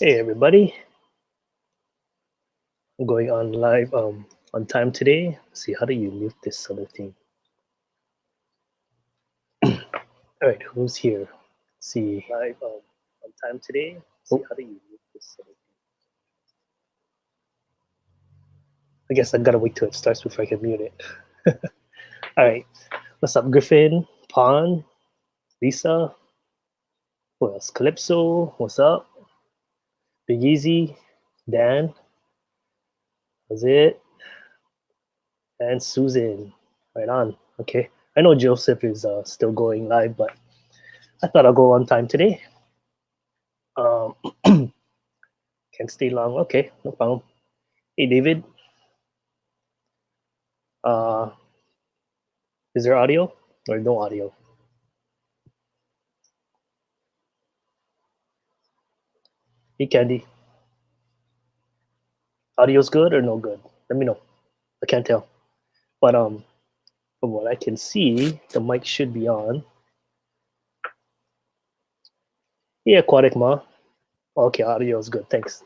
Hey everybody, I'm going on live on time today. See, how do you mute this other thing? All right, who's here? See, live on time today. See, how do you mute this other thing? I guess I gotta wait till it starts before I can mute it. All right, what's up, Griffin, Pawn, Lisa, who else? Calypso, what's up? Big Easy, Dan, was it? And Susan, right on. Okay, I know Joseph is still going live, but I thought I'll go on time today. Um, Can't stay long. Okay, no problem. Hey, David, uh, is there audio or no audio? Hey, Candy, audio's good or no good? Let me know. I can't tell, but from what I can see, the mic should be on. Yeah, Aquatic Ma. Okay, audio is good. Thanks.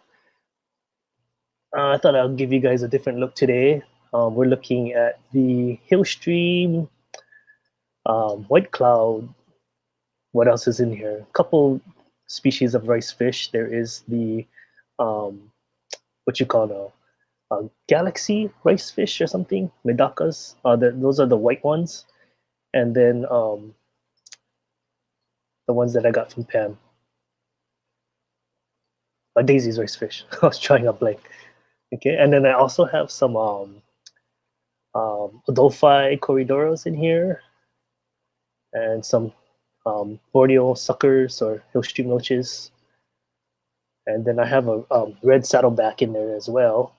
I thought I'll give you guys a different look today. We're looking at the Hillstream, White Cloud. What else is in here? A couple species of rice fish. There is the um, what you call galaxy rice fish or something, medakas. Those are the white ones, and then the ones that I got from Pam, Daisy's rice fish. I was trying a blank. Okay, and then I also have some Adelphi corridoros in here, and some Borneo suckers or hillstream loaches, and then I have a red saddleback in there as well.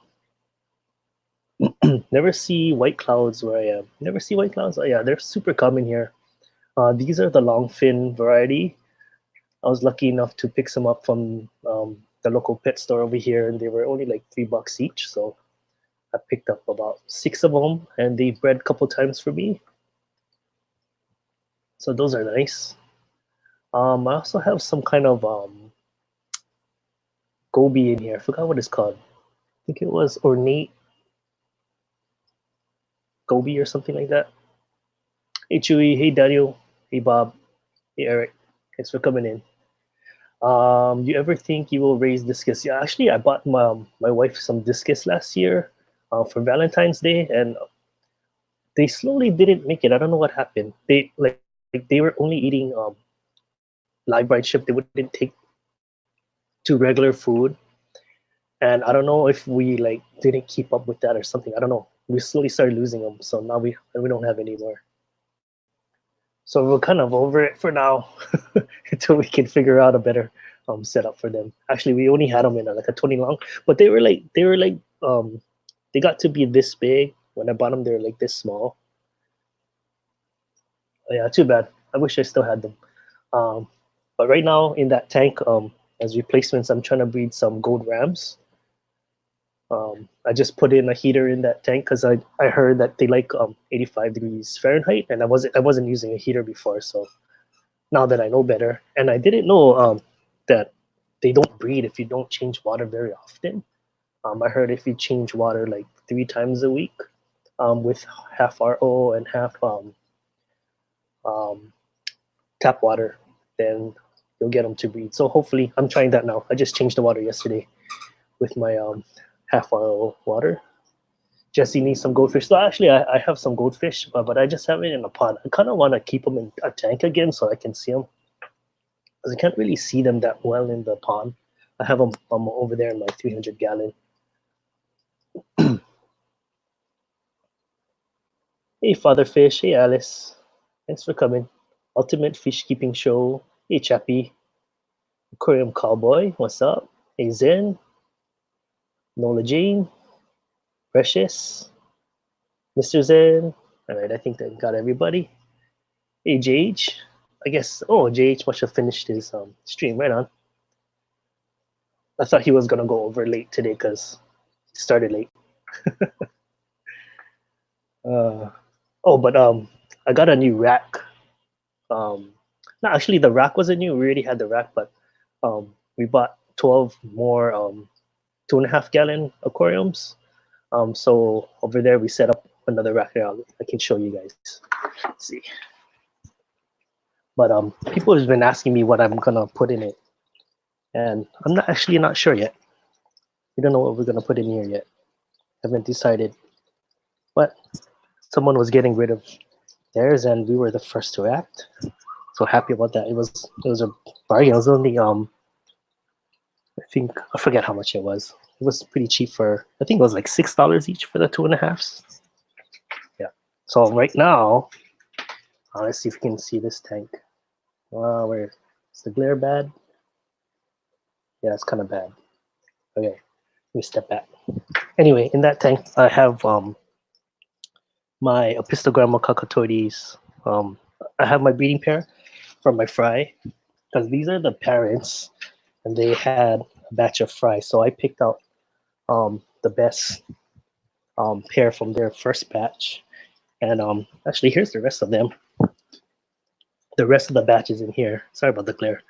Never see white clouds where I am. Never see white clouds. Oh yeah, they're super common here. These are the long fin variety. I was lucky enough to pick some up from the local pet store over here, and they were only like $3 each. So I picked up about six of them, and they bred a couple times for me. So those are nice. I also have some kind of goby in here. I forgot what it's called. I think it was ornate goby or something like that. Hey Chewy, hey Daniel, hey Bob, hey Eric. Thanks for coming in. You ever think you will raise discus? Yeah, actually, I bought my wife some discus last year for Valentine's Day, and they slowly didn't make it. I don't know what happened. They were only eating live bride ship. They wouldn't take to regular food, and I don't know if we like didn't keep up with that or something. I don't know. We slowly started losing them, so now we don't have any more. So we're kind of over it for now until we can figure out a better setup for them. Actually, we only had them in like a 20 long, but they were like they got to be this big. When I bought them, they were like this small. Oh, yeah, too bad. I wish I still had them. Um, but right now in that tank, as replacements, I'm trying to breed some gold rams. I just put in a heater in that tank because I heard that they like 85 degrees Fahrenheit, and I wasn't using a heater before. So now that I know better, and I didn't know that they don't breed if you don't change water very often. I heard if you change water like 3 times a week, with half RO and half um, tap water, then you'll get them to breed. So hopefully, I'm trying that now. I just changed the water yesterday with my half RO water. Jesse needs some goldfish. So actually, I have some goldfish, but I just have it in a pot. I kind of want to keep them in a tank again so I can see them because I can't really see them that well in the pond. I have them over there in my 300 gallon. Hey, Father Fish. Hey, Alice. Thanks for coming. Ultimate Fish Keeping Show. Hey, Chappie. Aquarium Cowboy. What's up? Hey, Zen. Nola Jane. Precious. Mr. Zen. All right, I think that got everybody. Hey, JH. I guess, oh, JH must have finished his stream. Right on. I thought he was going to go over late today because he started late. Uh, oh, but I got a new rack. Um, no, actually, the rack wasn't new. We already had the rack, but we bought 12 more 2.5 gallon aquariums. So over there we set up another rack here. I can show you guys. Let's see. But people have been asking me what I'm gonna put in it, and I'm not sure yet. We don't know what we're gonna put in here yet. Haven't decided. But someone was getting rid of theirs, and we were the first to act. So happy about that. It was a bargain. It was only I forget how much it was. It was pretty cheap for, I think it was like $6 each for the 2.5s. Yeah. So right now, let's see if we can see this tank. Where is the glare bad? Yeah, it's kind of bad. Okay, let me step back. Anyway, in that tank, I have my Apistogramma cockatoides. I have my breeding pair from my fry, because these are the parents, and they had a batch of fry. So I picked out the best pair from their first batch. And actually, here's the rest of them. The rest of the batch is in here. Sorry about the glare.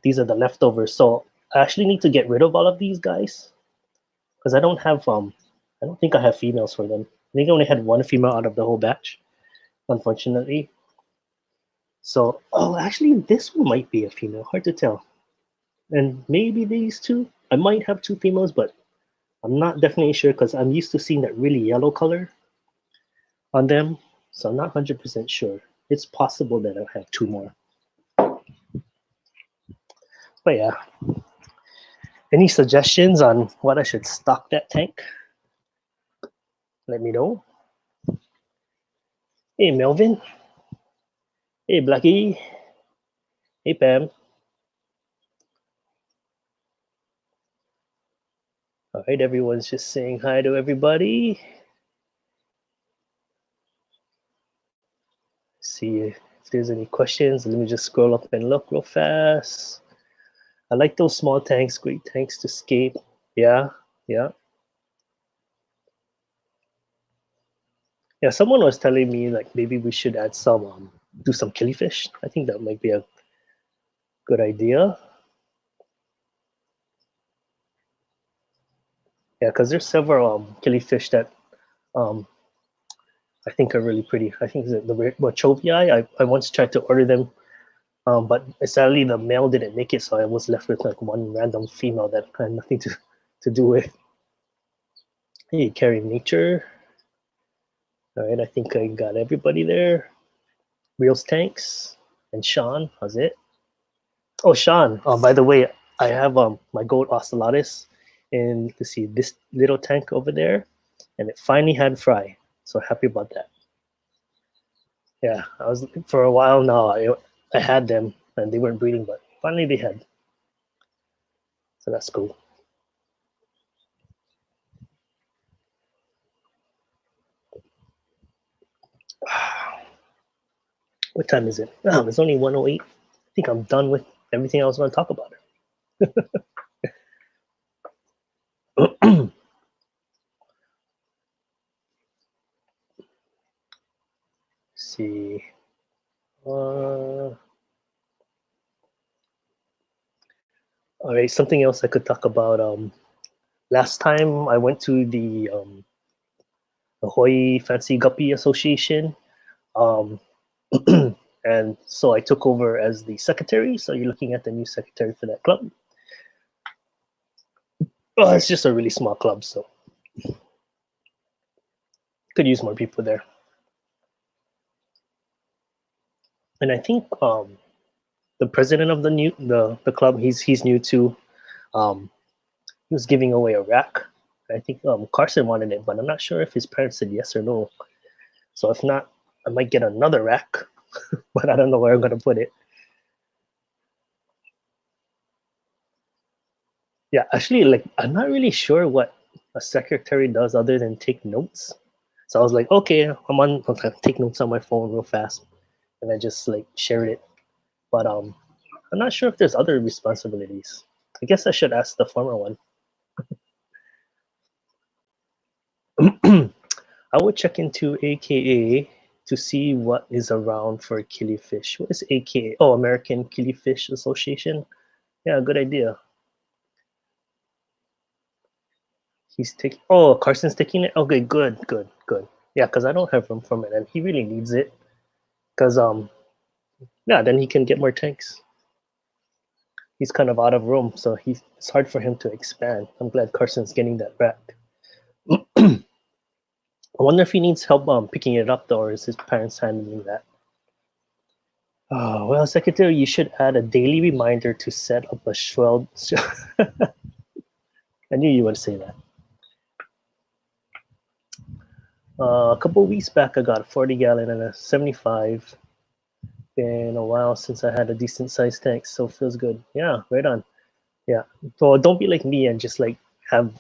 These are the leftovers. So I actually need to get rid of all of these guys, because I don't think I have females for them. I think I only had one female out of the whole batch, unfortunately. So, actually, this one might be a female. Hard to tell. And maybe these two. I might have two females, but I'm not definitely sure, because I'm used to seeing that really yellow color on them. So I'm not 100% sure. It's possible that I'll have two more. But yeah. Any suggestions on what I should stock that tank? Let me know. Hey, Melvin. Hey, Blackie. Hey, Pam. All right, everyone's just saying hi to everybody. See if there's any questions. Let me just scroll up and look real fast. I like those small tanks, great tanks to skate. Yeah, yeah. Yeah, someone was telling me like maybe we should add some, do some killifish. I think that might be a good idea. Yeah, because there's several killifish that I think are really pretty. I think the Wachovii, I once tried to order them, but sadly the male didn't make it, so I was left with like one random female that I had nothing to do with. Hey, Carry Nature. All right, I think I got everybody there. Reels Tanks and Sean, how's it? Oh, Sean. By the way, I have my goat Ocellatus in, let's see, this little tank over there, and it finally had fry. So happy about that. Yeah, I was for a while now. I had them and they weren't breeding, but finally they had. So that's cool. What time is it? Oh, it's only 1:08. I think I'm done with everything I was going to talk about. See. All right, something else I could talk about. Last time I went to the Hawaii Fancy Guppy Association, um, and so I took over as the secretary. So you're looking at the new secretary for that club. Oh, it's just a really small club, so could use more people there. And I think the president of the club, he's new too. He was giving away a rack. I think Carson wanted it, but I'm not sure if his parents said yes or no. So if not, I might get another rack, but I don't know where I'm gonna put it. Yeah, actually, like I'm not really sure what a secretary does other than take notes. So I was like, okay, I'm gonna take notes on my phone real fast, and I just like shared it. But I'm not sure if there's other responsibilities. I guess I should ask the former one. I would check into AKA to see what is around for killifish. What is AKA? Oh, American Killifish Association. Yeah, good idea. He's taking. Oh, Carson's taking it. Okay, good, good, good. Yeah, because I don't have room for it, and he really needs it. Because yeah, then he can get more tanks. He's kind of out of room, so it's hard for him to expand. I'm glad Carson's getting that back. I wonder if he needs help picking it up though, or is his parents handling that? Oh, well, Secretary, you should add a daily reminder to set up a shroud. I knew you would say that. A couple weeks back, I got a 40 gallon and a 75. Been a while since I had a decent sized tank, so feels good. Yeah, right on. Yeah. So don't be like me and just like have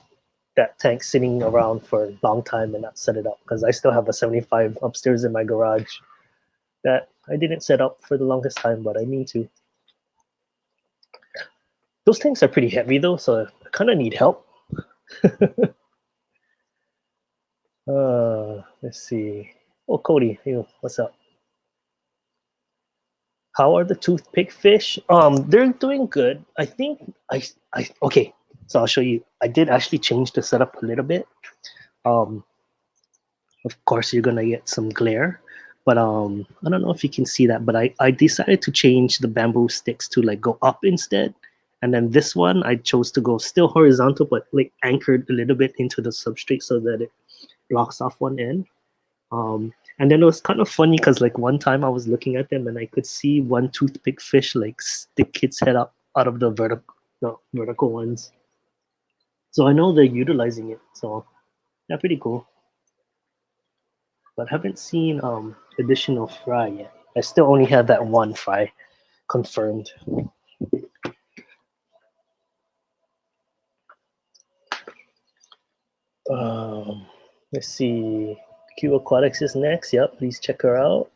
that tank sitting around for a long time and not set it up because I still have a 75 upstairs in my garage that I didn't set up for the longest time, but I need to. Those tanks are pretty heavy though, so I kind of need help. Let's see. Oh, Cody, hey, what's up? How are the toothpick fish? They're doing good. I think I okay. So I'll show you. I did actually change the setup a little bit. Um, of course you're gonna get some glare, but I don't know if you can see that. But I decided to change the bamboo sticks to like go up instead, and then this one I chose to go still horizontal, but like anchored a little bit into the substrate so that it blocks off one end. And then it was kind of funny because like one time I was looking at them and I could see one toothpick fish like stick its head up out of the vertical ones. So I know they're utilizing it. So yeah, pretty cool. But haven't seen additional fry yet. I still only have that one fry confirmed. Um, let's see. Q Aquatics is next. Yep, please check her out.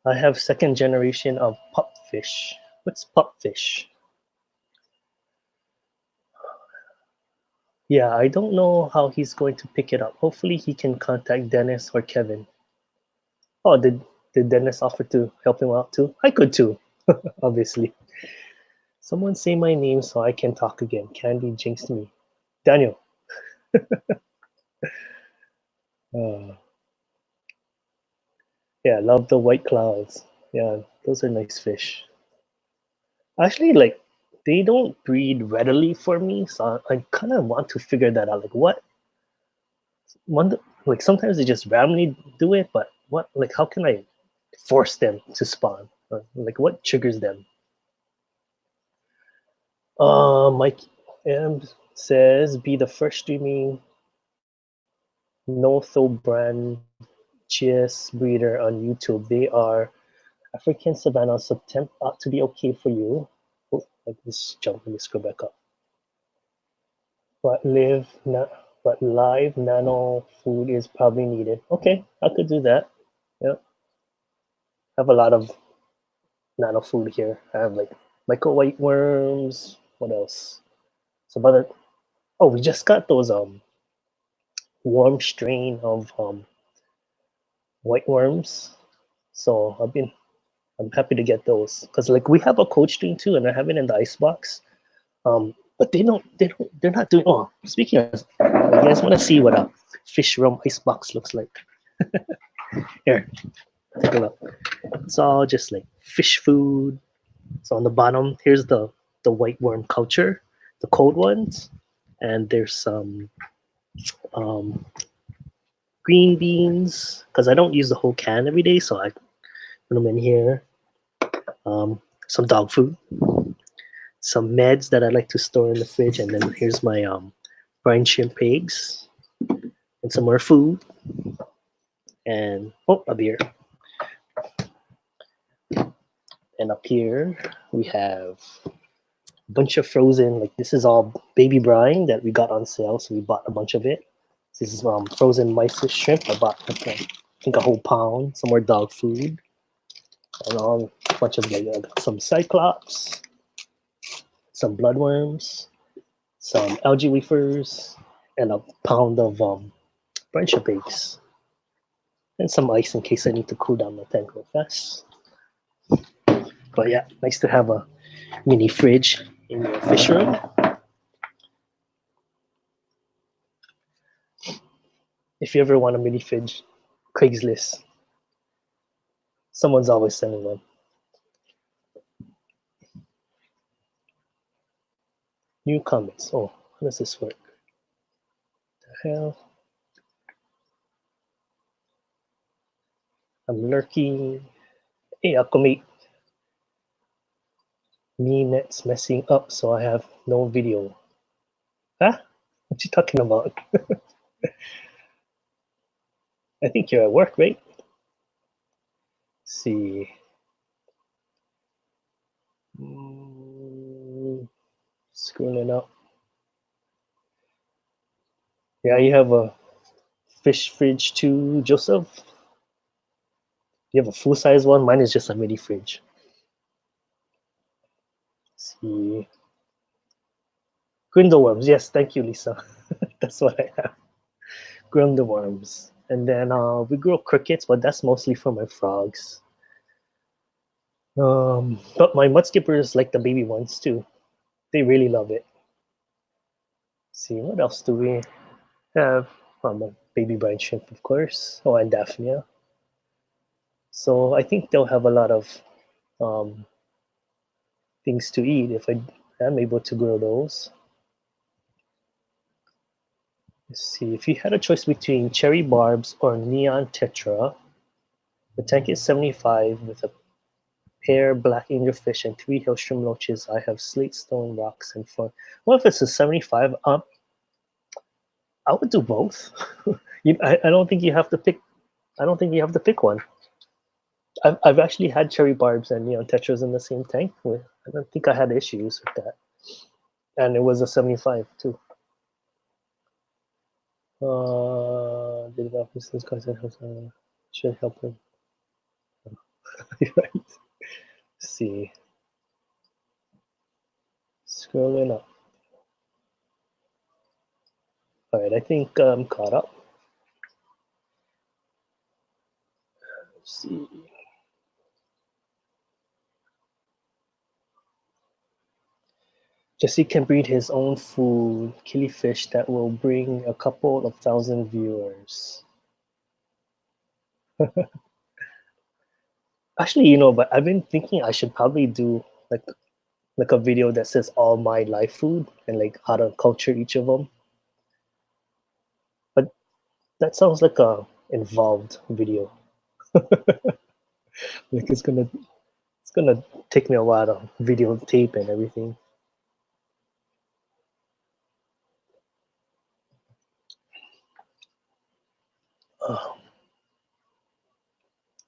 I have second generation of pupfish. What's pupfish? Yeah, I don't know how he's going to pick it up. Hopefully, he can contact Dennis or Kevin. Oh, did Dennis offer to help him out too? I could too, obviously. Someone say my name so I can talk again. Candy jinxed me. Daniel. Uh, yeah, love the white clouds. Yeah, those are nice fish. Actually, like they don't breed readily for me, so I kind of want to figure that out. Like, what one like sometimes they just randomly do it, but what like how can I force them to spawn? Like what triggers them? Mike M says be the first streaming Northobranchius breeder on YouTube. They are African Savannah, so temp ought to be okay for you. Oh, let me jump. Let me scroll back up. But but live nano food is probably needed. Okay, I could do that. Yeah, I have a lot of nano food here. I have like micro white worms. What else? Some other. Oh, we just got those warm strain of white worms. So I'm happy to get those because like we have a cold stream too, and I have it in the ice box. But they're not doing. Oh, speaking of, you guys want to see what a fish rum ice box looks like? Here, take a look. It's all just like fish food. So on the bottom, here's the white worm culture, the cold ones, and there's some um, green beans because I don't use the whole can every day, so I put them in here. Some dog food, some meds that I like to store in the fridge, and then here's my brine shrimp eggs and some more food, and oh, a beer. And up here we have a bunch of frozen. Like this is all baby brine that we got on sale, so we bought a bunch of it. This is frozen mysis shrimp. I bought like I think a whole pound. Some more dog food, and all a bunch of like some cyclops, some bloodworms, some algae wafers, and a pound of brine shrimp eggs, and some ice in case I need to cool down my tank real fast. But yeah, nice to have a mini fridge in your fish room. If you ever want a mini fridge, Craigslist. Someone's always selling one. New comments. Oh, how does this work? The hell? I'm lurking. Hey, Akumate. Me net's messing up, so I have no video. Huh? What you talking about? I think you're at work, right? Let's see. Scrolling up. Yeah, you have a fish fridge too, Joseph. You have a full size one. Mine is just a mini fridge. Let's see. Grindelworms. Yes, thank you, Lisa. That's what I have. Grindelworms. And then we grow crickets, but that's mostly for my frogs. But my mudskippers like the baby ones too. They really love it. Let's see, what else do we have? A baby brine shrimp, of course. Oh, and Daphnia. So I think they'll have a lot of um, things to eat if I am able to grow those. Let's see, if you had a choice between cherry barbs or neon tetra, the tank is 75 with a pair black angelfish and 3 Hillstrom loaches. I have slate stone rocks and fun. Well, if it's a 75, I would do both. I don't think you have to pick. I don't think you have to pick one. I've actually had cherry barbs and neon tetras in the same tank. I don't think I had issues with that, and it was a 75 too. Did the officer's concept should help him. Right. Let's see. Scrolling up. All right, I think I'm caught up. Let's see. Jesse can breed his own food, killifish, that will bring a couple of thousand viewers. Actually, but I've been thinking I should probably do like a video that says all my life food and like how to culture each of them. But that sounds like a involved video. Like it's gonna take me a while to videotape and everything. Uh,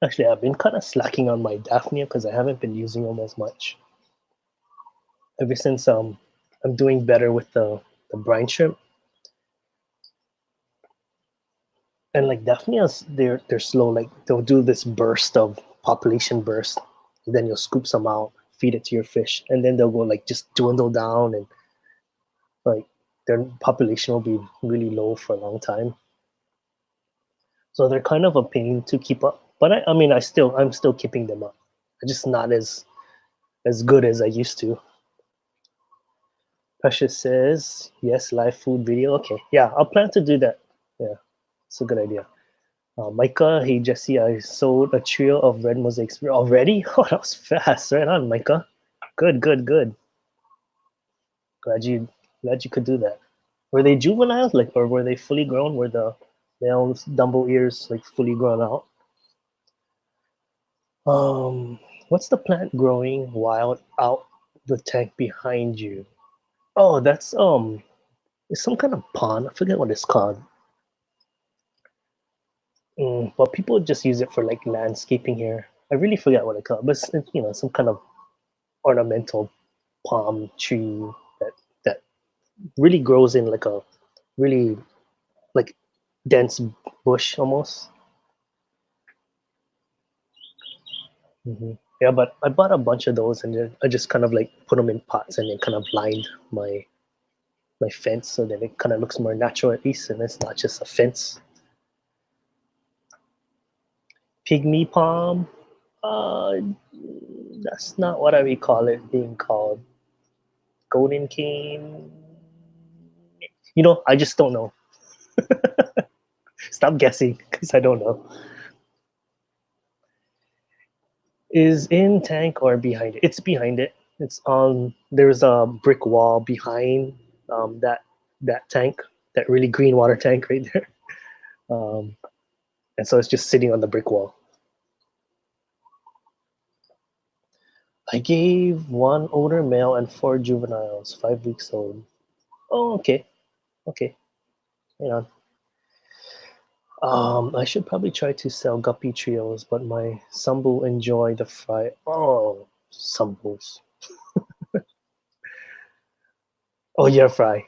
Actually, I've been kind of slacking on my Daphnia because I haven't been using them as much. Ever since I'm doing better with the brine shrimp. And like Daphnias, they're slow. Like they'll do this burst of population burst, and then you'll scoop some out, feed it to your fish, and then they'll go like just dwindle down, and like their population will be really low for a long time. So they're kind of a pain to keep up. But I mean, I'm still keeping them up. I'm just not as good as I used to. Precious says yes, live food video. Okay, yeah, I'll plan to do that. Yeah, it's a good idea. Micah, hey Jesse, I sold a trio of red mosaics already. Oh, that was fast. Right on, Micah. Good, good, good. Glad you glad you could do that. Were they juveniles, like, or were they fully grown? Were the male Dumbo ears like fully grown out? What's the plant growing wild out the tank behind you? Oh, that's it's some kind of pond. I forget what it's called. But people just use it for like landscaping here. I really forget what it called, but it's, some kind of ornamental palm tree that really grows in like a really like dense bush almost. Yeah, but I bought a bunch of those and then I just kind of like put them in pots and then kind of lined my fence so that it kind of looks more natural at least, and it's not just a fence. Pygmy palm, uh, that's not what I recall it being called. Golden cane. I just don't know. Stop guessing, because I don't know. Is in tank or behind it? It's behind it. It's on. There's a brick wall behind that tank, that really green water tank right there. Um, and so it's just sitting on the brick wall. I gave 1 older male and 4 juveniles, 5 weeks old. Oh, okay, okay. Hang on. I should probably try to sell guppy trios, but my Sambu enjoy the fry. Oh, Sambus. Oh, yeah, fry.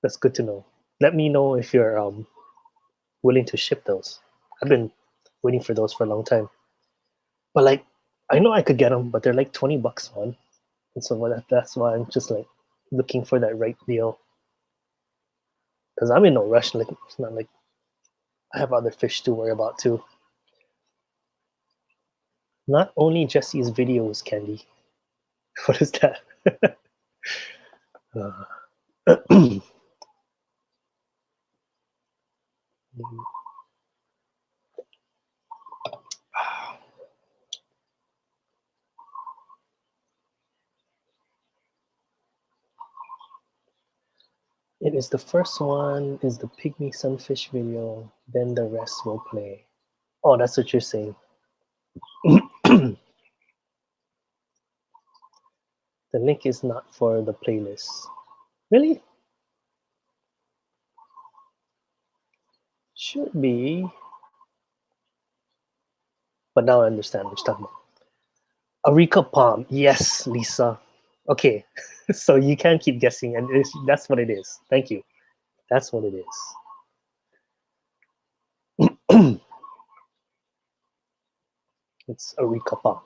That's good to know. Let me know if you're willing to ship those. I've been waiting for those for a long time. But like, I know I could get them, but they're like $20 one, and so that's why I'm just like looking for that right deal. Because I'm in no rush. Like, it's not like I have other fish to worry about too. Not only Jesse's videos, Candy. What is that? It is the first one is the pygmy sunfish video, then the rest will play. Oh, that's what you're saying. The link is not for the playlist. Really? Should be. But now I understand what you're talking about. Areca palm. Yes, Lisa. Okay. So you can keep guessing, and that's what it is. Thank you. That's what it is. It's Areca palm,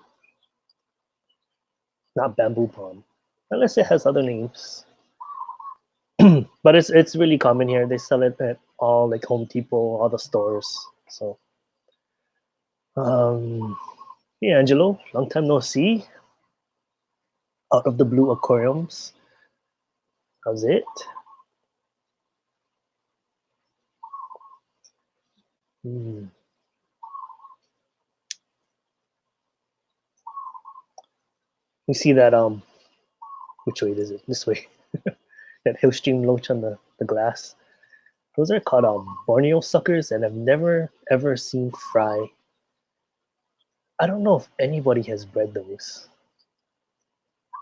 not bamboo palm. Unless it has other names. But it's really common here. They sell it at all like Home Depot, all the stores. So hey Angelo, long time no see. Out of the blue aquariums. How's it? Hmm. You see that which way is it? This way. That Hillstream loach on the glass. Those are called Borneo suckers, and I've never ever seen fry. I don't know if anybody has bred those.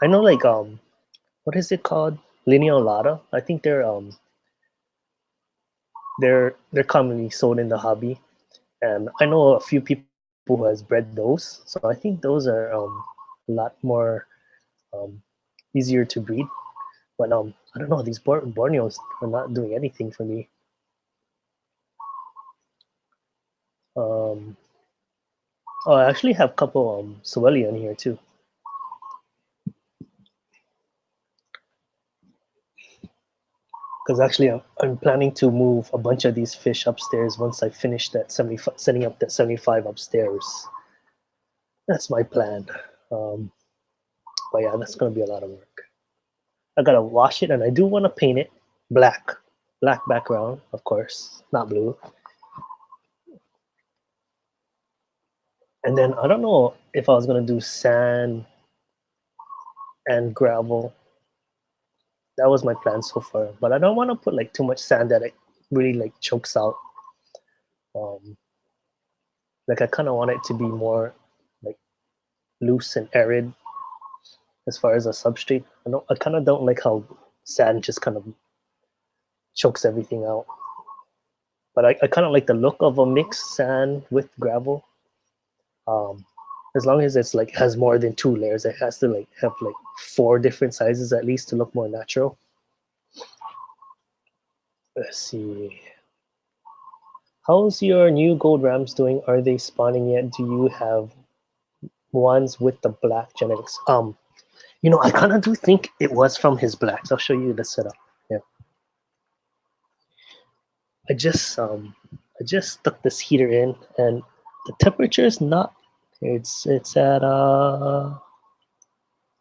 I know like what is it called? Lineolata. I think they're commonly sold in the hobby, and I know a few people who has bred those. So I think those are a lot more um, easier to breed. But I don't know. These Borneos are not doing anything for me. Um, oh, I actually have a couple Soelia in here too. Because actually, I'm planning to move a bunch of these fish upstairs once I finish that 75, setting up that 75 upstairs. That's my plan. Um, but yeah, that's gonna be a lot of work. I gotta wash it, and I do want to paint it black, black background, of course, not blue. And then I don't know if I was gonna do sand and gravel. That was my plan so far, but I don't want to put like too much sand that it really like chokes out. Um, like I kind of want it to be more like loose and arid as far as a substrate. I kind of don't like how sand just kind of chokes everything out. But I kind of like the look of a mixed sand with gravel. Um, as long as it's like has more than 2 layers, it has to like have like 4 different sizes at least to look more natural. Let's see. How's your new gold rams doing? Are they spawning yet? Do you have ones with the black genetics? I kind of do think it was from his blacks. I'll show you the setup. Yeah. I just stuck this heater in, and the temperature is not. It's at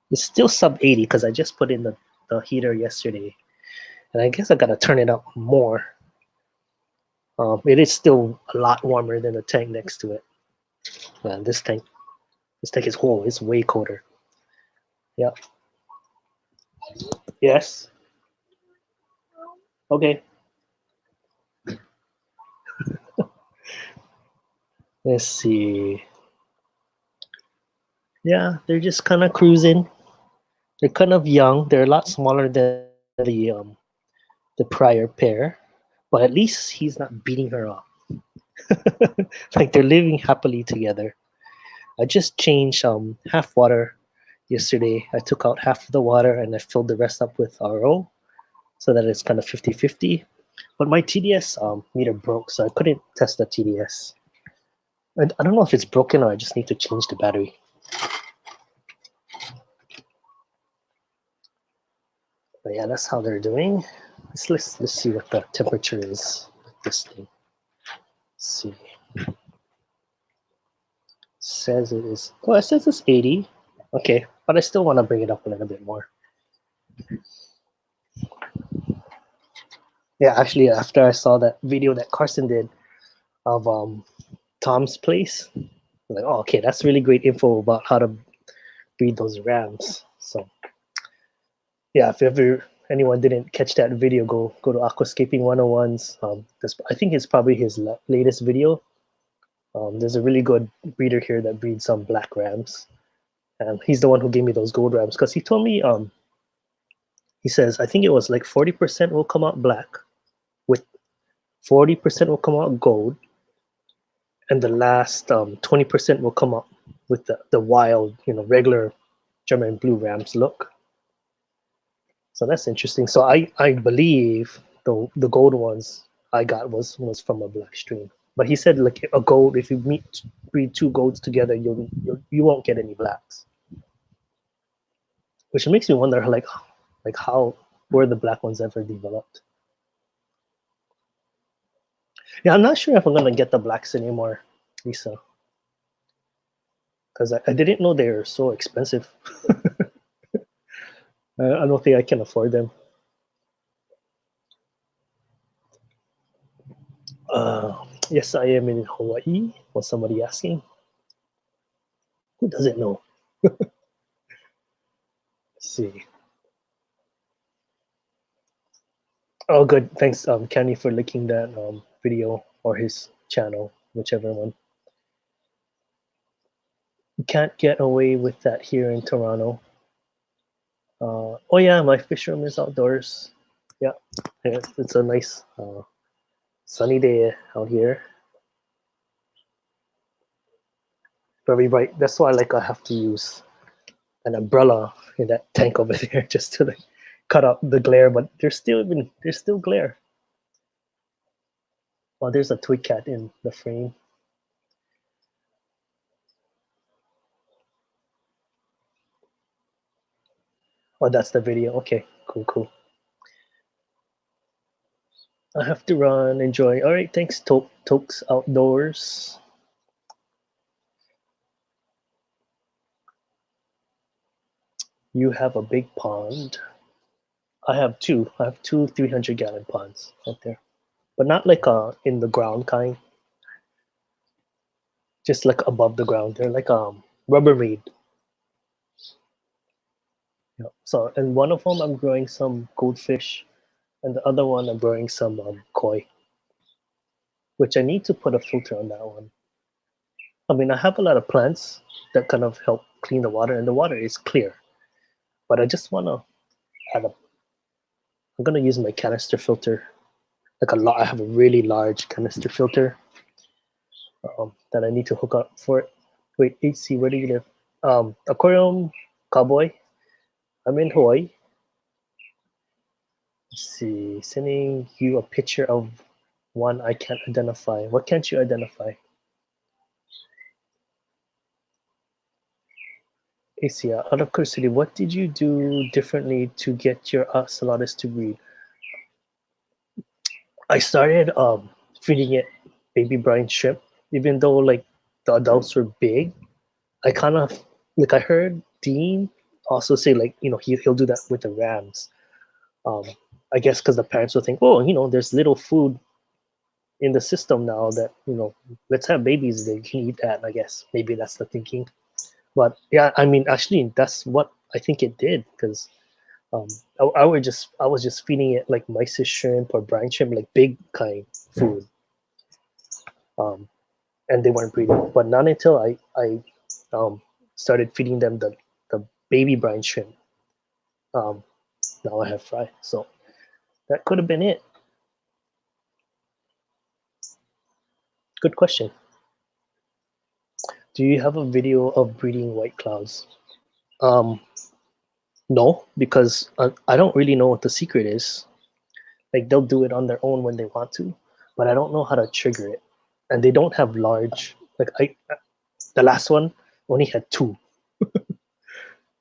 it's still sub 80 because I just put in the heater yesterday, and I guess I gotta turn it up more. It is still a lot warmer than the tank next to it. Man, this tank is whole. It's way colder. Yeah. Yes. Okay. Let's see. Yeah, they're just kind of cruising. They're kind of young. They're a lot smaller than the prior pair, but at least he's not beating her up. Like they're living happily together. I just changed half water yesterday. I took out half of the water and I filled the rest up with RO so that it's kind of 50-50. But my TDS meter broke, so I couldn't test the TDS. And I don't know if it's broken or I just need to change the battery. But yeah, that's how they're doing. Let's see what the temperature is with this thing. Let's see. Says it is. Oh, it says it's 80. Okay, but I still want to bring it up a little bit more. Yeah, actually, after I saw that video that Carson did of Tom's place, I'm like, oh, okay, that's really great info about how to breed those rams. So yeah, if ever anyone didn't catch that video, go to Aquascaping 101's. I think it's probably his latest video. There's a really good breeder here that breeds some black rams, and he's the one who gave me those gold rams because he told me he says I think it was like 40% will come out black, with 40% will come out gold, and the last 20% will come out with the wild, regular German blue rams look. So that's interesting. So I believe the gold ones I got was from a black stream. But he said like a gold, if you breed two golds together, you won't get any blacks. Which makes me wonder like how were the black ones ever developed? Yeah, I'm not sure if I'm gonna get the blacks anymore, Lisa. Because I didn't know they were so expensive. I don't think I can afford them. Yes, I am in Hawaii. Was somebody asking? Who doesn't know? Let's see. Oh, good. Thanks, Kenny, for linking that video or his channel, whichever one. You can't get away with that here in Toronto. Oh yeah, my fish room is outdoors. Yeah, it's a nice sunny day out here. Very bright. That's why I have to use an umbrella in that tank over there just to like cut out the glare. But there's still glare. Oh, there's a twig cat in the frame. Oh, that's the video. Okay, cool. I have to run. Enjoy. All right, thanks, Tokes Outdoors. You have a big pond. I have two. I have two 300-gallon ponds out there, but not like in the ground kind. Just like above the ground. They're like Rubbermaid. Yeah. So in one of them, I'm growing some goldfish, and the other one, I'm growing some koi, which I need to put a filter on that one. I mean, I have a lot of plants that kind of help clean the water, and the water is clear. But I just want to add a. I'm gonna use my canister filter. Like a lot, I have a really large canister filter that I need to hook up for it. Wait, HC, where do you live? Aquarium Cowboy. I'm in Hawaii. Let's see, sending you a picture of one I can't identify. What can't you identify? Asia, out of curiosity, what did you do differently to get your ocelotus to breed? I started feeding it baby brine shrimp, even though like the adults were big. I kind of like I heard Dean also say like he'll do that with the rams. Um, I guess because the parents will think, oh, there's little food in the system now that let's have babies. They can eat that. I guess maybe that's the thinking. But yeah, I mean, actually, that's what I think it did because um, I was just feeding it like mysis shrimp or brine shrimp, like big kind food, um, and they weren't breeding. But not until I um, started feeding them the baby brine shrimp. Um, Now I have fry. So that could have been it. Good question. Do you have a video of breeding white clouds? Um, no, because I don't really know what the secret is. Like they'll do it on their own when they want to, but I don't know how to trigger it. And they don't have large. Like the last one only had two.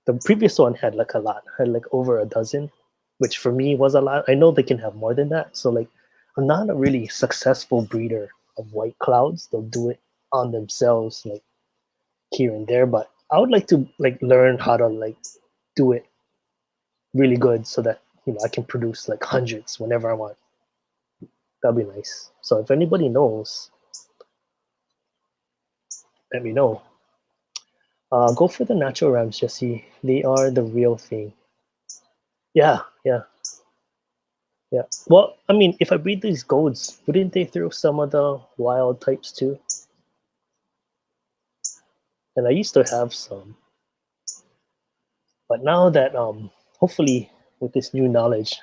The previous one had like a lot, had like over a dozen, which for me was a lot. I know they can have more than that. So like, I'm not a really successful breeder of white clouds. They'll do it on themselves, like here and there. But I would like to like learn how to like do it really good so that I can produce like hundreds whenever I want. That'd be nice. So if anybody knows, let me know. Go for the natural rams, Jesse. They are the real thing. Yeah, yeah, yeah. Well, I mean, if I breed these golds, wouldn't they throw some of the wild types too? And I used to have some, but now that hopefully with this new knowledge,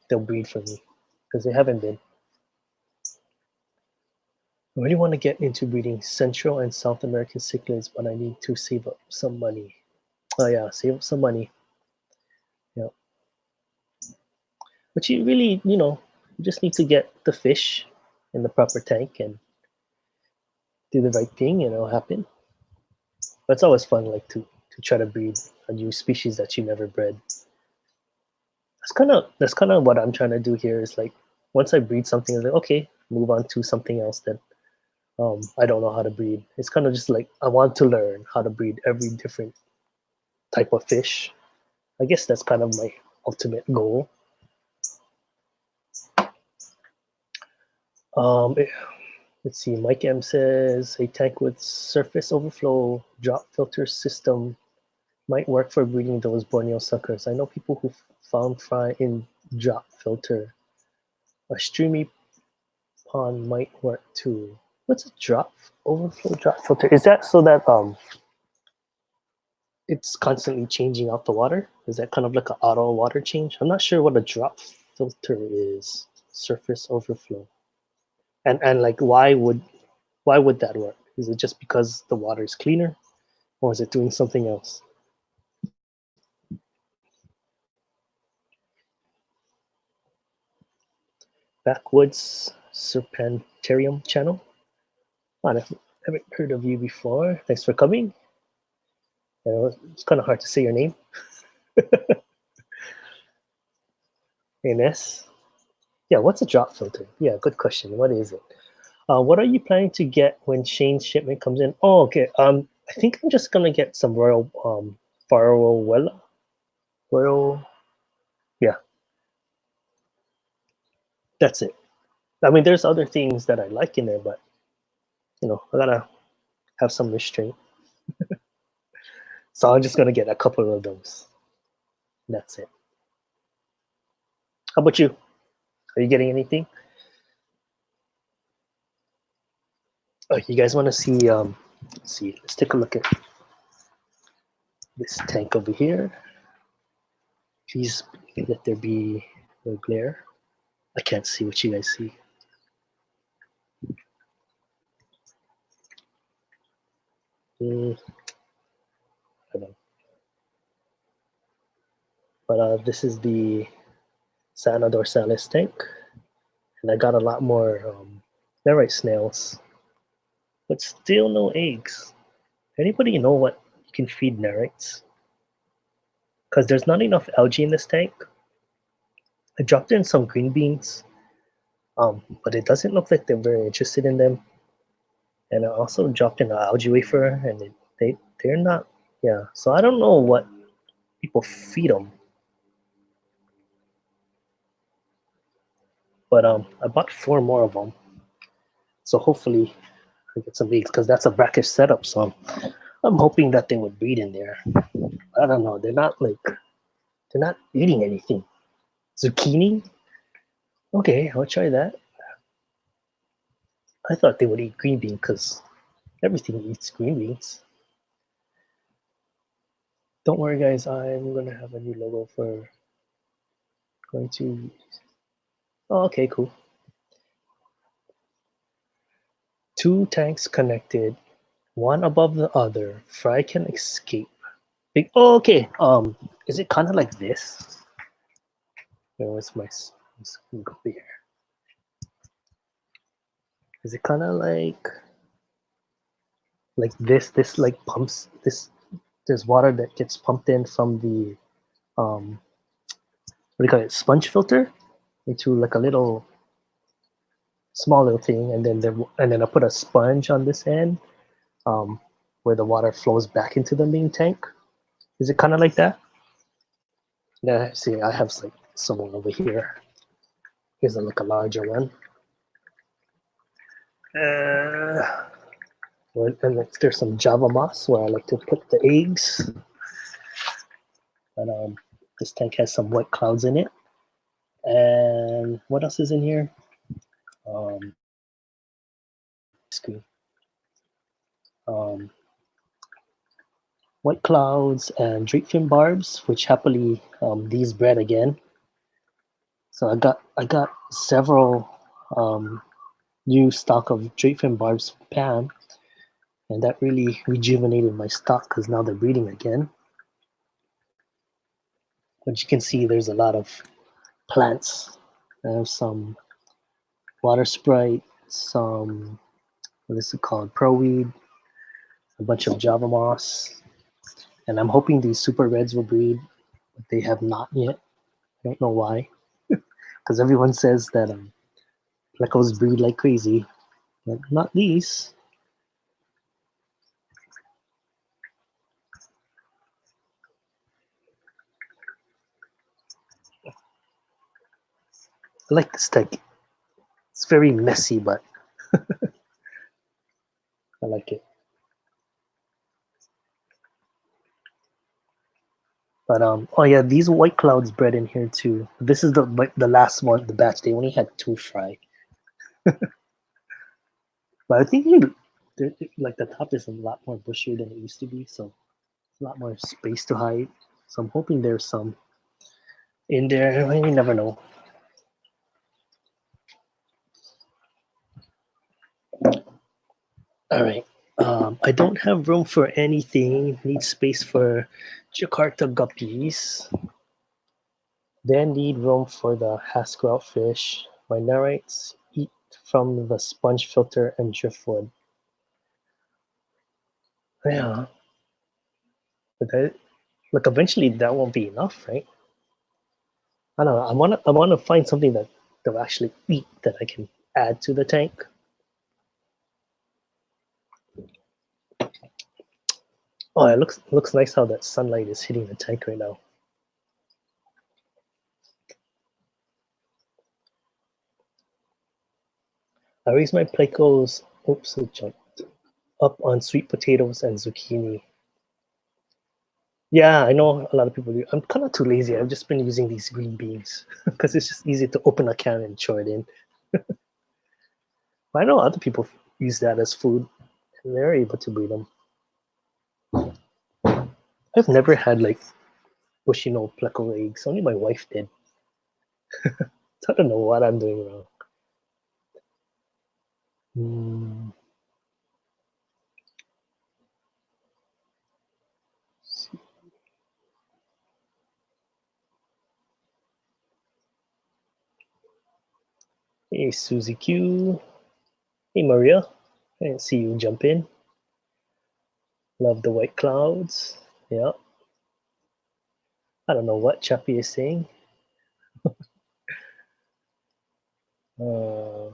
they'll breed for me because they haven't been. I really want to get into breeding Central and South American cichlids, but I need to save up some money. Oh yeah, save up some money. Yeah, but you really, you just need to get the fish in the proper tank and do the right thing, and it'll happen. But it's always fun, like to try to breed a new species that you never bred. That's kind of what I'm trying to do here. Is like once I breed something, it's like okay, move on to something else that I don't know how to breed. It's kind of just like I want to learn how to breed every different type of fish. I guess that's kind of my ultimate goal. Um, eh, let's see. Mike M says a tank with surface overflow drop filter system might work for breeding those Borneo suckers. I know people who found fry in drop filter. A streamy pond might work too. What's a drop overflow drop filter? Is that so that it's constantly changing out the water? Is that kind of like an auto water change? I'm not sure what a drop filter is. Surface overflow. And like why would that work? Is it just because the water is cleaner, or is it doing something else? Backwoods Serpentarium channel. I haven't heard of you before. Thanks for coming. It's kind of hard to say your name. Ines. Yeah, what's a drop filter? Yeah, good question. What is it? What are you planning to get when Shane's shipment comes in? Oh, okay. I think I'm just gonna get some Royal Farewell. Royal. Yeah, that's it. I mean, there's other things that I like in there, but I gotta have some restraint. So I'm just gonna get a couple of those. That's it. How about you? Are you getting anything? Oh, you guys want to see? Let's see. Let's take a look at this tank over here. Please let there be no glare. I can't see what you guys see. Mm, I don't know. But this is the Sana dorsalis tank, and I got a lot more nerite snails, but still no eggs. Anybody know what you can feed nerites? Because there's not enough algae in this tank. I dropped in some green beans, but it doesn't look like they're very interested in them. And I also dropped in an algae wafer, and they're not. Yeah, so I don't know what people feed them, but I bought four more of them. So hopefully I get some eggs because that's a brackish setup. So I'm hoping that they would breed in there. I don't know. They're not eating anything. Zucchini? Okay, I'll try that. I thought they would eat green bean because everything eats green beans. Don't worry, guys. I'm gonna have a new logo for going to. Oh, okay, cool. Two tanks connected, one above the other. Fry can escape. Oh, okay. Is it kind of like this? Where's my? Let's go here. Is it kind of like this? This like pumps this. There's water that gets pumped in from the what do you call it? Sponge filter into like a little small little thing, and then I put a sponge on this end, um, where the water flows back into the main tank. Is it kind of like that? Yeah. See, I have like someone over here. Here's like a larger one. Uh, and like, there's some Java moss where I like to put the eggs. And this tank has some white clouds in it. And what else is in here? Um, screen. Um, white clouds and drapefin barbs, which happily these bred again. So I got several new stock of drapefin barbs from Pam, and that really rejuvenated my stock because now they're breeding again. But you can see there's a lot of plants. I have some water sprite, some what is it called, proweed, a bunch of Java moss, and I'm hoping these super reds will breed, but they have not yet. I don't know why, because everyone says that plecos breed like crazy, but not these. I like this tank. It's very messy, but I like it. But oh yeah, these white clouds bred in here too. This is the last one, the batch. They only had two fry, but I think like the top is a lot more bushier than it used to be, so a lot more space to hide. So I'm hoping there's some in there. You never know. All right. I don't have room for anything. Need space for Jakarta guppies. Then need room for the Hasgrout fish. My narites eat from the sponge filter and driftwood. Yeah, but like eventually that won't be enough, right? I don't know. I wanna find something that they'll actually eat that I can add to the tank. Oh, it looks nice how that sunlight is hitting the tank right now. I raised my plecos. Oops, it jumped up on sweet potatoes and zucchini. Yeah, I know a lot of people do. I'm kind of too lazy. I've just been using these green beans because it's just easy to open a can and throw it in. But I know other people use that as food, and they're able to breed them. I've never had like Bushino pleco eggs. Only my wife did. So I don't know what I'm doing wrong. Mm. Hey, Susie Q. Hey, Maria. I didn't see you jump in. Love the white clouds. Yeah. I don't know what Chappie is saying. Uh,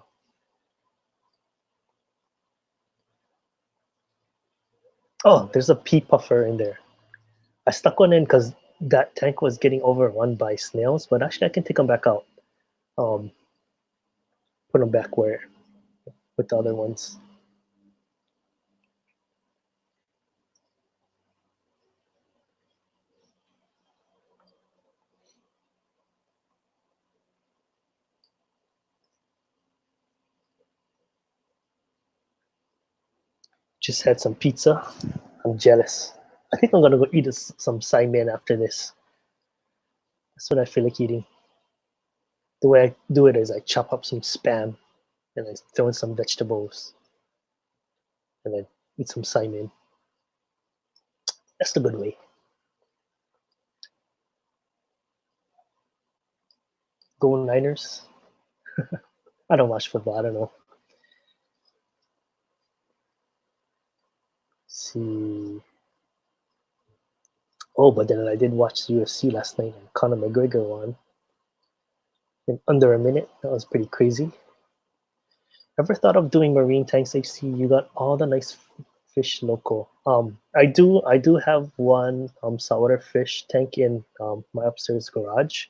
oh, there's a pea puffer in there. I stuck one in because that tank was getting overrun by snails, but actually I can take them back out. Um, put them back where with the other ones. Just had some pizza. I'm jealous. I think I'm gonna go eat some Saimin after this. That's what I feel like eating. The way I do it is I chop up some spam and I throw in some vegetables and then eat some Saimin. That's the good way. Go Niners. I don't watch football. I don't know. Let's see. Oh, but then I did watch the UFC last night and Conor McGregor won in under a minute. That was pretty crazy. Ever thought of doing marine tanks HC? You got all the nice fish local. I do have one saltwater fish tank in my upstairs garage.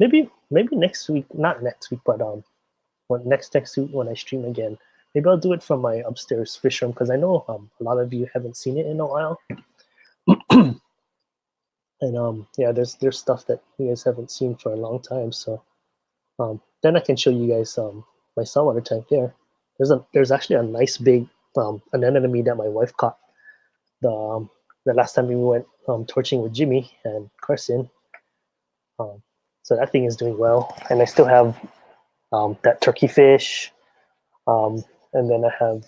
Maybe next week, not next week, but next week when I stream again, maybe I'll do it from my upstairs fish room because I know a lot of you haven't seen it in a while. And yeah, there's stuff that you guys haven't seen for a long time. So then I can show you guys my saltwater tank there. There's actually a nice big anemone that my wife caught the last time we went torching with Jimmy and Carson. Um, so that thing is doing well, and I still have that turkey fish, and then I have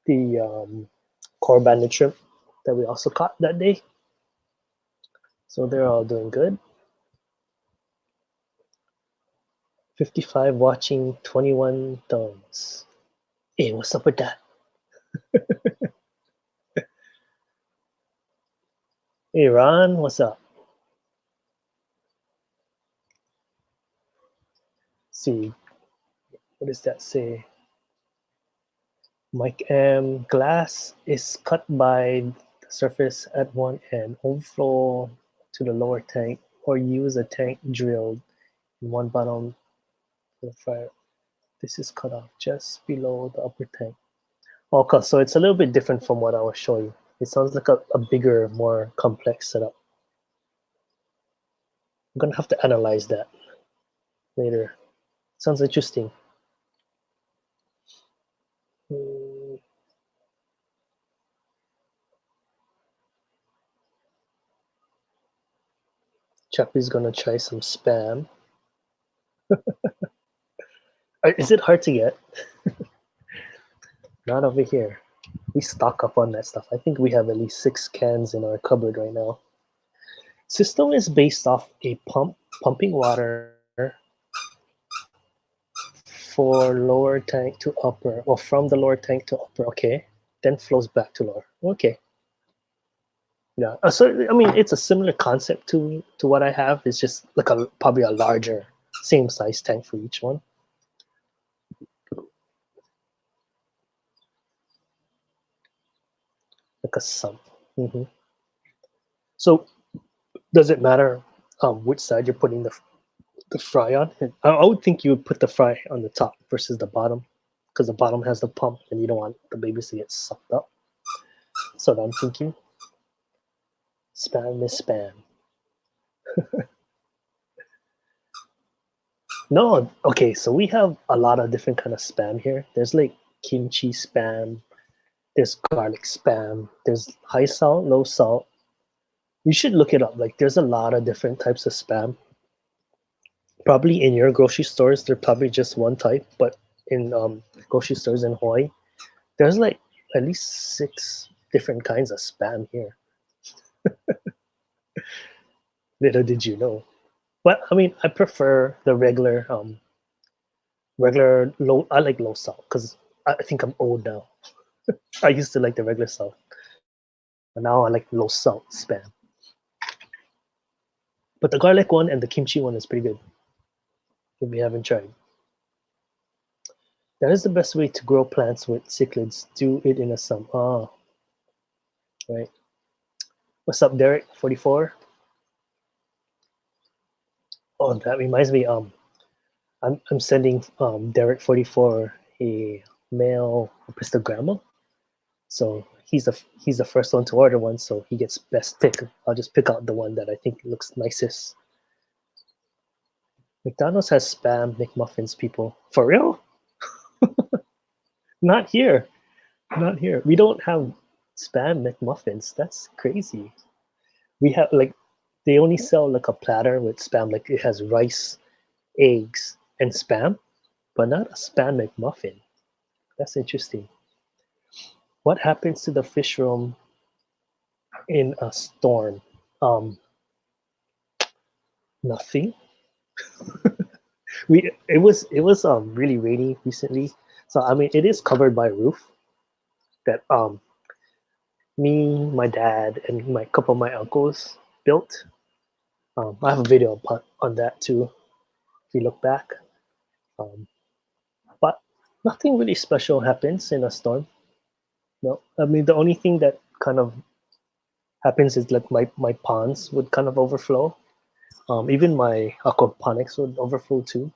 the core banded shrimp that we also caught that day. So they're all doing good. 55 watching, 21 thumbs. Hey, what's up with that? Hey, Ron, what's up? Let's see, what does that say? Mike M. Glass is cut by the surface at one end, overflow to the lower tank, or use a tank drilled in one bottom for the fire. This is cut off just below the upper tank. Okay, so it's a little bit different from what I was showing you. It sounds like a bigger, more complex setup. I'm gonna have to analyze that later. Sounds interesting. Mm, Chappie's gonna try some spam. Is it hard to get? Not over here. We stock up on that stuff. I think we have at least 6 cans in our cupboard right now. System is based off a pumping water for lower tank to upper, or from the lower tank to upper. Okay, then flows back to lower. Okay. Yeah. So I mean, it's a similar concept to what I have. It's just like probably a larger, same size tank for each one. Like a sump. Hmm. So does it matter which side you're putting the fry on? I would think you would put the fry on the top versus the bottom, because the bottom has the pump, and you don't want the babies to get sucked up. So I'm thinking. Spam is spam. No, okay, so we have a lot of different kind of spam here. There's like kimchi spam, there's garlic spam, there's high salt, low salt. You should look it up. Like there's a lot of different types of spam. Probably in your grocery stores, they're probably just one type, but in grocery stores in Hawaii, there's like at least 6 different kinds of spam here. Little did you know. But I mean, I prefer the regular low. I like low salt because I think I'm old now. I used to like the regular salt, but now I like low salt spam. But the garlic one and the kimchi one is pretty good if you haven't tried. That is the best way to grow plants with cichlids. Do it in a sump. Oh, right. What's up, Derek? 44. Oh, that reminds me. I'm sending Derek 44 a male Opistogramma. So he's the first one to order one, so he gets best pick. I'll just pick out the one that I think looks nicest. McDonald's has Spam McMuffins, people. For real? Not here. Not here. We don't have Spam McMuffins. That's crazy. We have like they only sell like a platter with Spam, like it has rice, eggs, and Spam, but not a Spam McMuffin. That's interesting. What happens to the fish room in a storm? Um, Nothing. It was really rainy recently, so I mean it is covered by a roof that me, my dad, and my couple of my uncles built. I have a video on that too. If you look back, um, but nothing really special happens in a storm. No, I mean the only thing that kind of happens is like my ponds would kind of overflow. Even my aquaponics would overflow too.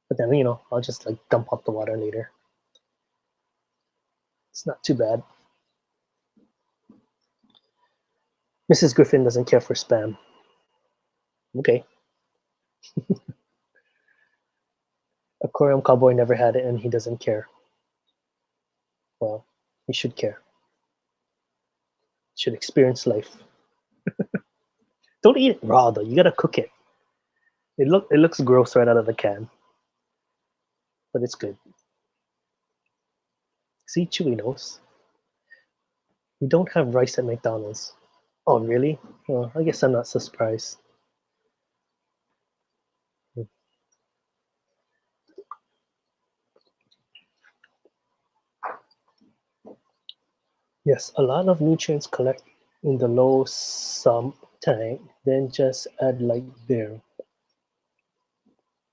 But then I'll just like dump out the water later. It's not too bad. Mrs. Griffin doesn't care for Spam. Okay. Aquarium Cowboy never had it and he doesn't care. Well, he should care. Should experience life. Don't eat it raw though. You gotta cook it. It looks gross right out of the can, but it's good. See, Chewy knows. We don't have rice at McDonald's. Oh, really? Well, I guess I'm not so surprised. Yes, a lot of nutrients collect in the low sump tank, then just add light there.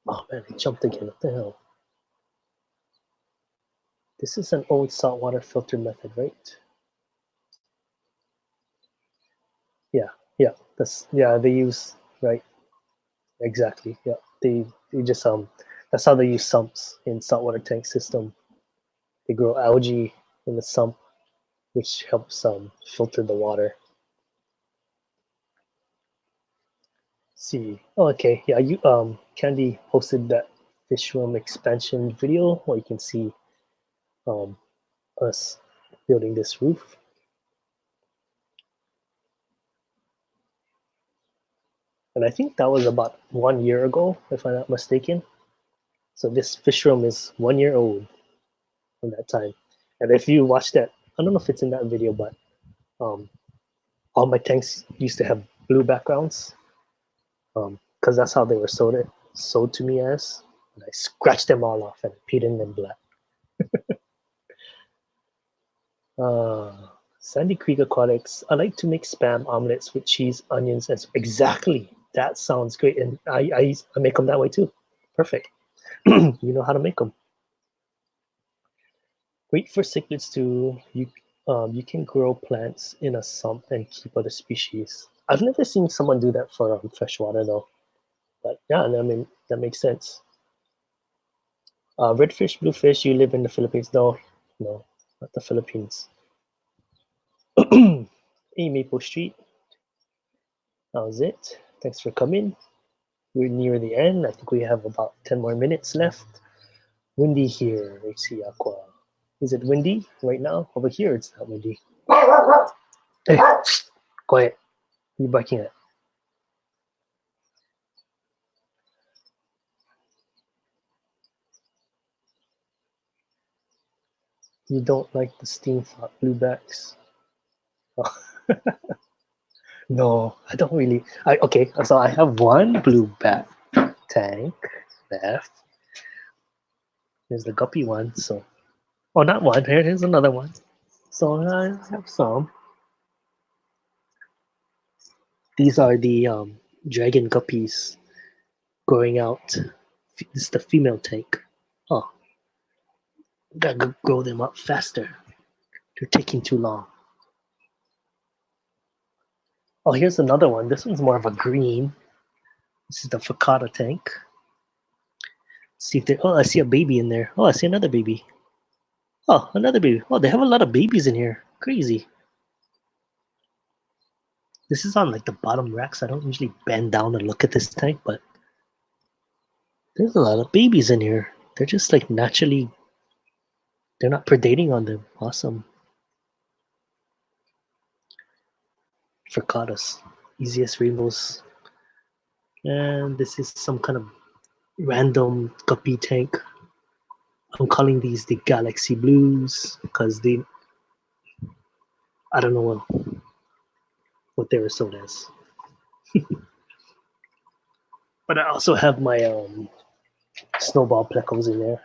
Oh man, I jumped again. What the hell? This is an old saltwater filter method, right? Yeah, yeah. They use right exactly. Yeah. They just that's how they use sumps in saltwater tank system. They grow algae in the sump, which helps filter the water. See. Oh, okay. Yeah, you Candy posted that fish room expansion video where you can see um us building this roof. And I think that was about 1 year ago, if I'm not mistaken. So this fish room is 1 year old from that time. And if you watch that, I don't know if it's in that video, but um, all my tanks used to have blue backgrounds because that's how they were sold to me as. And I scratched them all off and painted them black. Uh, Sandy Creek Aquatics. I like to make spam omelets with cheese, onions, and exactly. That sounds great, and I make them that way too. Perfect. You know how to make them. Wait for cichlids to you can grow plants in a sump and keep other species. I've never seen someone do that for freshwater though, but yeah, I mean that makes sense. Redfish, bluefish. You live in the Philippines? No, no, not the Philippines. Hey, Maple Street. How's it? Thanks for coming. We're near the end. I think we have about 10 more minutes left. Windy here, HC Aqua. Is it windy right now? Over here, it's not windy. Hey, quiet. What are you barking at? You don't like the steam fought bluebacks? Oh. No, I don't really. Okay, so I have one blueback tank left. There's the guppy one. So, oh, not one. Here's another one. So I have some. These are the dragon guppies growing out. This is the female tank. Oh, gotta grow them up faster. They're taking too long. Oh, here's another one. This one's more of a green. This is the Fakata tank. See if they. Oh, I see a baby in there. Oh, I see another baby. Oh, another baby. Oh, they have a lot of babies in here. Crazy. This is on like the bottom racks. I don't usually bend down and look at this tank, but there's a lot of babies in here. They're just like naturally. They're not predating on them. Awesome. Fricatas. Easiest rainbows. And this is some kind of random guppy tank. I'm calling these the Galaxy Blues because they. I don't know what they were sold as. But I also have my snowball plecos in there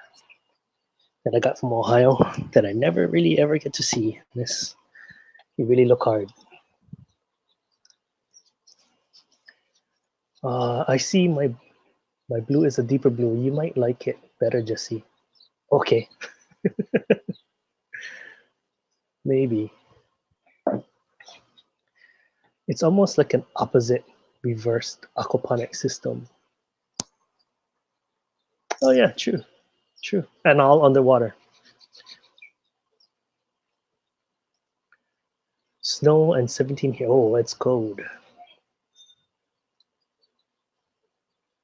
that I got from Ohio that I never really ever get to see. This you really look hard. I see my blue is a deeper blue. You might like it better, Jesse. Okay, maybe. It's almost like an opposite reversed aquaponic system. Oh yeah, true, true. And all underwater. Snow and 17 here. Oh, it's cold.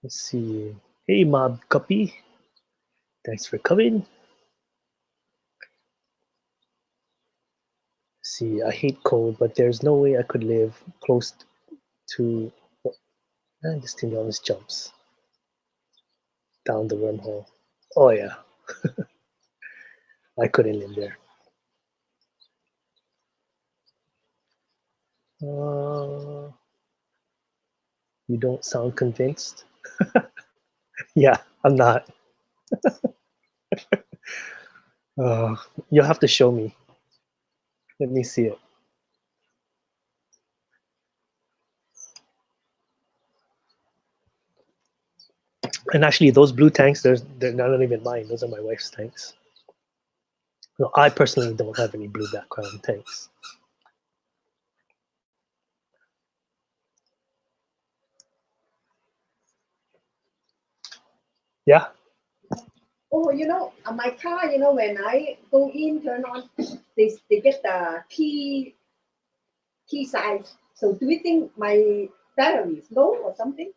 Let's see. Hey, Mob Guppy. Thanks for coming. See, I hate cold, but there's no way I could live close to. Man, this thing always jumps down the wormhole. Oh yeah, I couldn't live there. You don't sound convinced. Yeah, I'm not. Uh, you'll have to show me. Let me see it. And actually, those blue tanks, they're not even mine. Those are my wife's tanks. No, I personally don't have any blue background tanks. Yeah. Oh, my car, when I go in, turn on, they get the key size. So do you think my battery is low or something?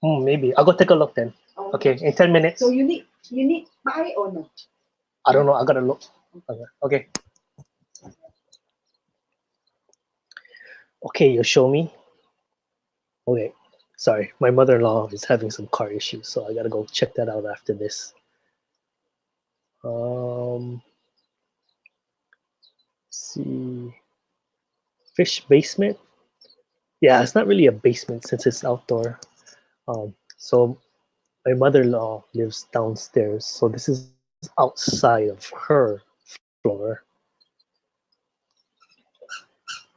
Maybe. I'll go take a look then. Okay, in 10 minutes. So you need buy or no? I don't know. I gotta look. Okay. Okay, you show me. Okay. Sorry, my mother-in-law is having some car issues, so I gotta go check that out after this. See, fish basement. Yeah, it's not really a basement since it's outdoor. So my mother-in-law lives downstairs, so this is outside of her floor.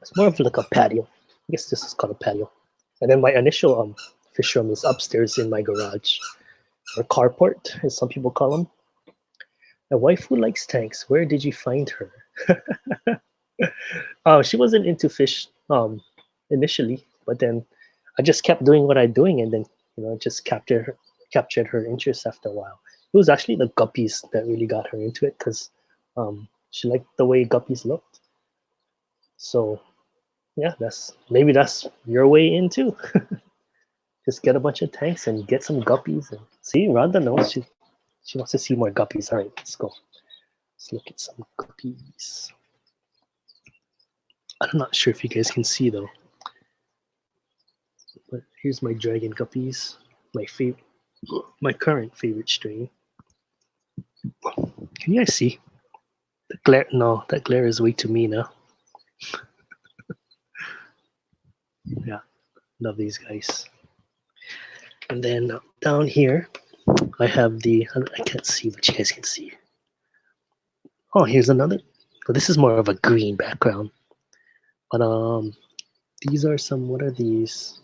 It's more of like a patio. I guess this is called a patio. And then my initial fish room is upstairs in my garage, or carport, as some people call them. A wife who likes tanks. Where did you find her? She wasn't into fish initially, but then I just kept doing what I'm doing, and then it just captured her interest after a while. It was actually the guppies that really got her into it because she liked the way guppies looked. So yeah, that's your way in too. Just get a bunch of tanks and get some guppies. And see, Rhonda knows she wants to see more guppies. All right, let's go. Let's look at some guppies. I'm not sure if you guys can see though. But here's my dragon guppies. My current favorite strain. Can you guys see? The glare? No, that glare is way too mean now. Yeah, love these guys. And then down here, I have I can't see what you guys can see. Oh, here's another. Well, this is more of a green background. But these are what are these?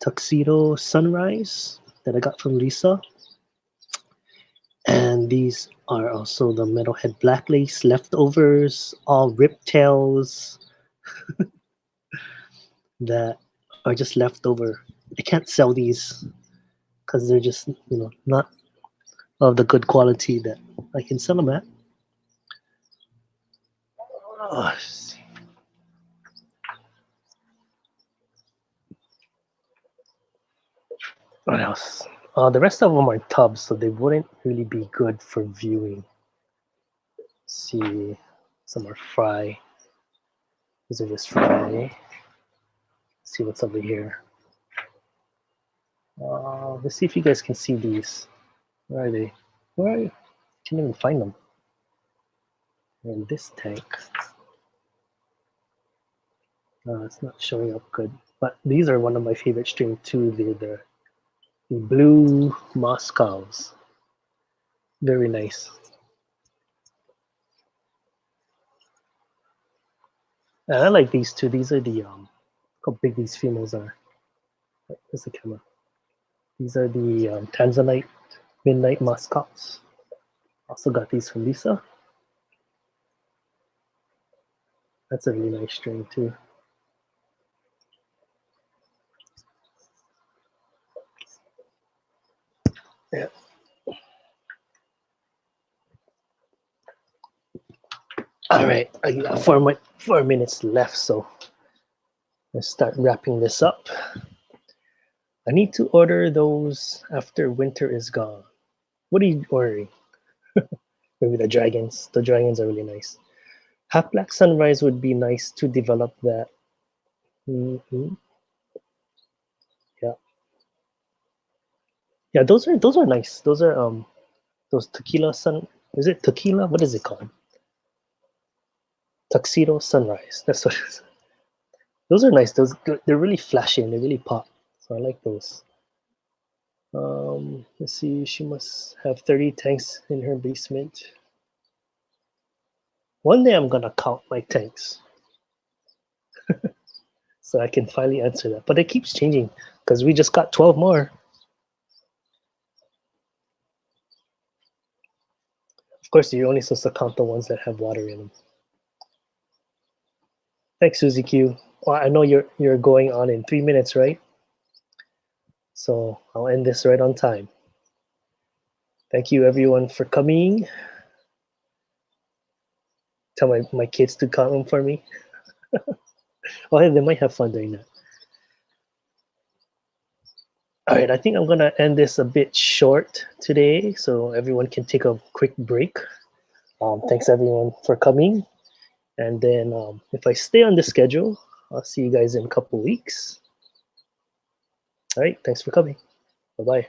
Tuxedo Sunrise that I got from Lisa. And these are also the Metalhead Black Lace leftovers, all riptails that are just left over. I can't sell these because they're just not of the good quality that I can sell them at. Oh, what else? The rest of them are tubs, so they wouldn't really be good for viewing. See, some are fry. These are just fry. See what's over here. Let's see if you guys can see these. Where are they? Where are you? Can't even find them. They're in this tank. It's not showing up good. But these are one of my favorite strains too. They're the blue Moscows. Very nice. And I like these two. These are the look how big these females are. Where's the camera? These are the Tanzanite Midnight Muscats. Also got these from Lisa. That's a really nice strain too. Yeah. All right, I got 4 minutes left, so let's start wrapping this up. I need to order those after winter is gone. What are you ordering? Maybe the dragons. The dragons are really nice. Half Black Sunrise would be nice to develop that. Mm-hmm. Yeah, yeah. Those are nice. Those are those tequila sun. Is it tequila? What is it called? Tuxedo Sunrise. That's what it is. Those are nice. They're really flashy and they really pop. So I like those. Let's see. She must have 30 tanks in her basement. One day I'm gonna count my tanks, so I can finally answer that. But it keeps changing because we just got 12 more. Of course, you're only supposed to count the ones that have water in them. Thanks, Suzy Q. Well, I know you're going on in 3 minutes, right? So I'll end this right on time. Thank you, everyone, for coming. Tell my kids to count them for me. Oh, hey, they might have fun doing that. All right, I think I'm gonna end this a bit short today, so everyone can take a quick break. Thanks everyone for coming, and then if I stay on the schedule, I'll see you guys in a couple weeks. All right, thanks for coming. Bye bye.